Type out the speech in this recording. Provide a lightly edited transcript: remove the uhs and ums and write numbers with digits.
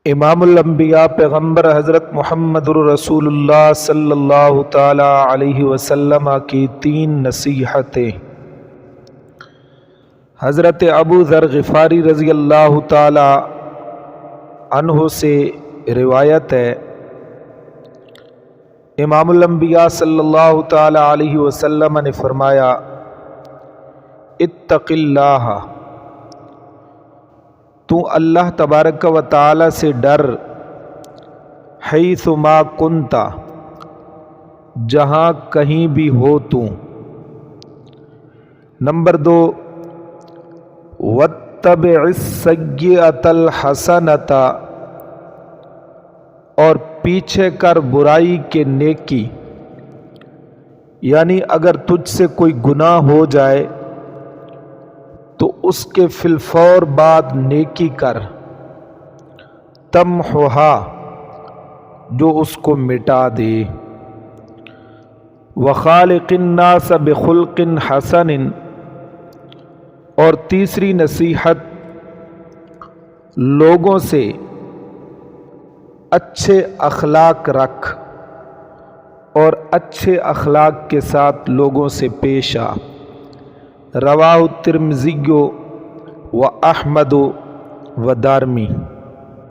امام الانبیاء پیغمبر حضرت محمد الرسول اللہ صلی اللہ تعالی علیہ وسلم کی 3 نصیحتیں۔ حضرت ابو ذر غفاری رضی اللہ تعالی عنہ سے روایت ہے، امام الانبیاء صلی اللہ تعالی علیہ وسلم نے فرمایا، اتق اللہ، تو اللہ تبارک و تعالی سے ڈر، حیث ما کنت، جہاں کہیں بھی ہو تو۔ نمبر 2، واتبع السیئۃ الحسنۃ، اور پیچھے کر برائی کے نیکی، یعنی اگر تجھ سے کوئی گناہ ہو جائے تو اس کے فی الفور بعد نیکی کر، تمحھا، جو اس کو مٹا دے۔ وخالق الناس بخلق حسن، اور تیسری نصیحت، لوگوں سے اچھے اخلاق رکھ اور اچھے اخلاق کے ساتھ لوگوں سے پیش آ۔ رواہ الترمذی و احمد و دارمی۔